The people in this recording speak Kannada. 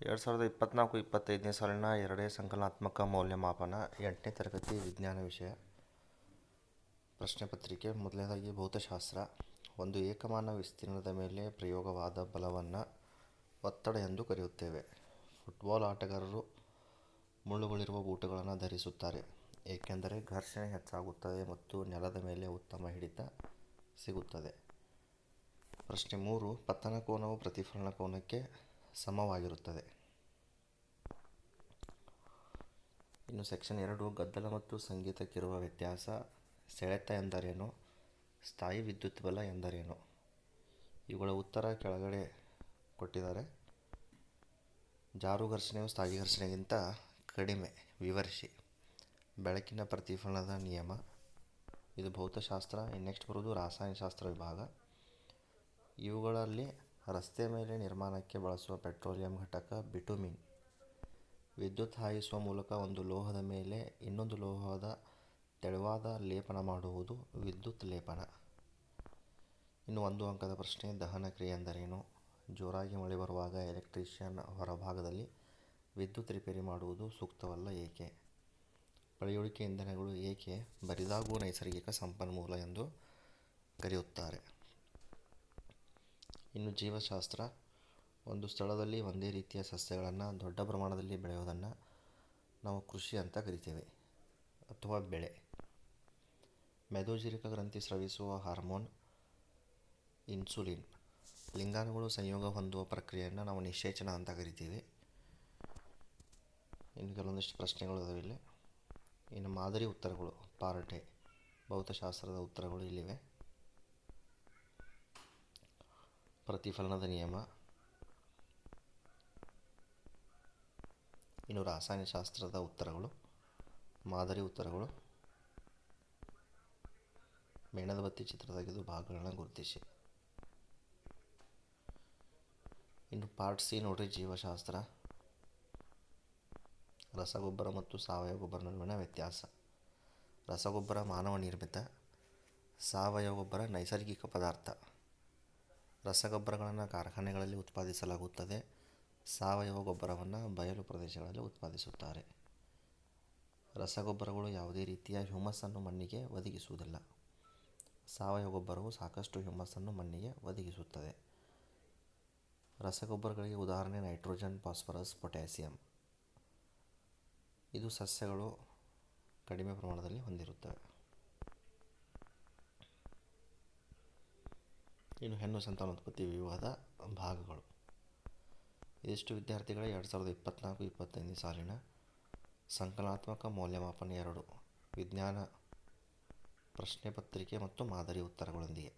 2024-25ನೇ ಸಾಲಿನ ಎರಡನೇ ಸಂಕಲನಾತ್ಮಕ ಮೌಲ್ಯಮಾಪನ 8ನೇ ತರಗತಿ ವಿಜ್ಞಾನ ವಿಷಯ ಪ್ರಶ್ನೆ ಪತ್ರಿಕೆ. ಮೊದಲನೇದಾಗಿ ಭೌತಶಾಸ್ತ್ರ. ಒಂದು ಏಕಮಾನ ವಿಸ್ತೀರ್ಣದ ಮೇಲೆ ಪ್ರಯೋಗವಾದ ಬಲವನ್ನು ಒತ್ತಡ ಎಂದು ಕರೆಯುತ್ತೇವೆ. ಫುಟ್ಬಾಲ್ ಆಟಗಾರರು ಮುಳ್ಳುಗಳಿರುವ ಬೂಟುಗಳನ್ನು ಧರಿಸುತ್ತಾರೆ ಏಕೆಂದರೆ ಘರ್ಷಣೆ ಹೆಚ್ಚಾಗುತ್ತದೆ ಮತ್ತು ನೆಲದ ಮೇಲೆ ಉತ್ತಮ ಹಿಡಿತ ಸಿಗುತ್ತದೆ. ಪ್ರಶ್ನೆ 3. ಪತನ ಕೋನವು ಪ್ರತಿಫಲನ ಕೋನಕ್ಕೆ ಸಮವಾಗಿರುತ್ತದೆ. ಇನ್ನು ಸೆಕ್ಷನ್ 2. ಗದ್ದಲ ಮತ್ತು ಸಂಗೀತಕ್ಕಿರುವ ವ್ಯತ್ಯಾಸ. ಸೆಳೆತ ಎಂದರೇನು? ಸ್ಥಾಯಿ ವಿದ್ಯುತ್ ಬಲ ಎಂದರೇನು? ಇವುಗಳ ಉತ್ತರ ಕೆಳಗಡೆ ಕೊಟ್ಟಿದ್ದಾರೆ. ಜಾರು ಘರ್ಷಣೆಯು ಸ್ಥಾಯಿ ಘರ್ಷಣೆಗಿಂತ ಕಡಿಮೆ. ವಿವರಿಸಿ. ಬೆಳಕಿನ ಪ್ರತಿಫಲನದ ನಿಯಮ. ಇದು ಭೌತಶಾಸ್ತ್ರ. ನೆಕ್ಸ್ಟ್ ಬರುವುದು ರಾಸಾಯನಶಾಸ್ತ್ರ ವಿಭಾಗ. ಇವುಗಳಲ್ಲಿ ರಸ್ತೆ ಮೇಲೆ ನಿರ್ಮಾಣಕ್ಕೆ ಬಳಸುವ ಪೆಟ್ರೋಲಿಯಂ ಘಟಕ ಬಿಟುಮಿನ್. ವಿದ್ಯುತ್ ಹಾಯಿಸುವ ಮೂಲಕ ಒಂದು ಲೋಹದ ಮೇಲೆ ಇನ್ನೊಂದು ಲೋಹದ ತೆಳುವಾದ ಲೇಪನ ಮಾಡುವುದು ವಿದ್ಯುತ್ ಲೇಪನ. ಇನ್ನು 1 ಅಂಕದ ಪ್ರಶ್ನೆ. ದಹನ ಕ್ರಿಯೆ ಎಂದರೇನು? ಜೋರಾಗಿ ಮಳೆ ಬರುವಾಗ ಎಲೆಕ್ಟ್ರಿಷಿಯನ್ ಹೊರಭಾಗದಲ್ಲಿ ವಿದ್ಯುತ್ ರಿಪೇರಿ ಮಾಡುವುದು ಸೂಕ್ತವಲ್ಲ ಏಕೆ? ಪಳೆಯುಳಿಕೆ ಇಂಧನಗಳು ಏಕೆ ಬರಿದಾಗುವ ನೈಸರ್ಗಿಕ ಸಂಪನ್ಮೂಲ ಎಂದು ಕರೆಯುತ್ತಾರೆ? ಇನ್ನು ಜೀವಶಾಸ್ತ್ರ. ಒಂದು ಸ್ಥಳದಲ್ಲಿ ಒಂದೇ ರೀತಿಯ ಸಸ್ಯಗಳನ್ನು ದೊಡ್ಡ ಪ್ರಮಾಣದಲ್ಲಿ ಬೆಳೆಯುವುದನ್ನು ನಾವು ಕೃಷಿ ಅಂತ ಕರಿತೇವೆ ಅಥವಾ ಬೆಳೆ. ಮೆದೋಜೀರಕ ಗ್ರಂಥಿ ಸ್ರವಿಸುವ ಹಾರ್ಮೋನ್ ಇನ್ಸುಲಿನ್. ಲಿಂಗಾಣುಗಳು ಸಂಯೋಗ ಹೊಂದುವ ಪ್ರಕ್ರಿಯೆಯನ್ನು ನಾವು ನಿಷೇಚನ ಅಂತ ಕರಿತೀವಿ. ಇನ್ನು ಕೆಲವೊಂದಿಷ್ಟು ಪ್ರಶ್ನೆಗಳು ಅದಾವೆ ಇಲ್ಲಿ. ಇನ್ನು ಮಾದರಿ ಉತ್ತರಗಳು ಪಾರ್ಟ್ ಎ. ಭೌತಶಾಸ್ತ್ರದ ಉತ್ತರಗಳು ಇಲ್ಲಿವೆ. ಪ್ರತಿಫಲನದ ನಿಯಮ. ಇನ್ನು ರಾಸಾಯನಶಾಸ್ತ್ರದ ಉತ್ತರಗಳು, ಮಾದರಿ ಉತ್ತರಗಳು. ಮೇಣದ ಬತ್ತಿ ಚಿತ್ರ ತೆಗೆದು ಭಾಗಗಳನ್ನು ಗುರುತಿಸಿ. ಇನ್ನು ಪಾರ್ಟ್ ಸಿ ನೋಡ್ರಿ, ಜೀವಶಾಸ್ತ್ರ. ರಸಗೊಬ್ಬರ ಮತ್ತು ಸಾವಯವ ಗೊಬ್ಬರ ನಡುವಿನ ವ್ಯತ್ಯಾಸ. ರಸಗೊಬ್ಬರ ಮಾನವ ನಿರ್ಮಿತ, ಸಾವಯವ ಗೊಬ್ಬರ ನೈಸರ್ಗಿಕ ಪದಾರ್ಥ. ರಸಗೊಬ್ಬರಗಳನ್ನು ಕಾರ್ಖಾನೆಗಳಲ್ಲಿ ಉತ್ಪಾದಿಸಲಾಗುತ್ತದೆ. ಸಾವಯವ ಗೊಬ್ಬರವನ್ನು ಬಯಲು ಪ್ರದೇಶಗಳಲ್ಲಿ ಉತ್ಪಾದಿಸುತ್ತಾರೆ. ರಸಗೊಬ್ಬರಗಳು ಯಾವುದೇ ರೀತಿಯ ಹ್ಯೂಮಸ್ಸನ್ನು ಮಣ್ಣಿಗೆ ಒದಗಿಸುವುದಿಲ್ಲ. ಸಾವಯವ ಗೊಬ್ಬರವು ಸಾಕಷ್ಟು ಹ್ಯೂಮಸ್ಸನ್ನು ಮಣ್ಣಿಗೆ ಒದಗಿಸುತ್ತದೆ. ರಸಗೊಬ್ಬರಗಳಿಗೆ ಉದಾಹರಣೆ ನೈಟ್ರೋಜನ್, ಫಾಸ್ಫರಸ್, ಪೊಟ್ಯಾಸಿಯಂ. ಇದು ಸಸ್ಯಗಳು ಕಡಿಮೆ ಪ್ರಮಾಣದಲ್ಲಿ ಹೊಂದಿರುತ್ತವೆ. ಇನ್ನು ಹೆಣ್ಣು ಸಂತಾನೋತ್ಪತ್ತಿ ವ್ಯೂಹದ ಭಾಗಗಳು. ಇದಿಷ್ಟು ವಿದ್ಯಾರ್ಥಿಗಳ 2024-25ನೇ ಸಾಲಿನ ಸಂಕಲನಾತ್ಮಕ ಮೌಲ್ಯಮಾಪನ 2 ವಿಜ್ಞಾನ ಪ್ರಶ್ನೆ ಪತ್ರಿಕೆ ಮತ್ತು ಮಾದರಿ ಉತ್ತರಗಳೊಂದಿಗೆ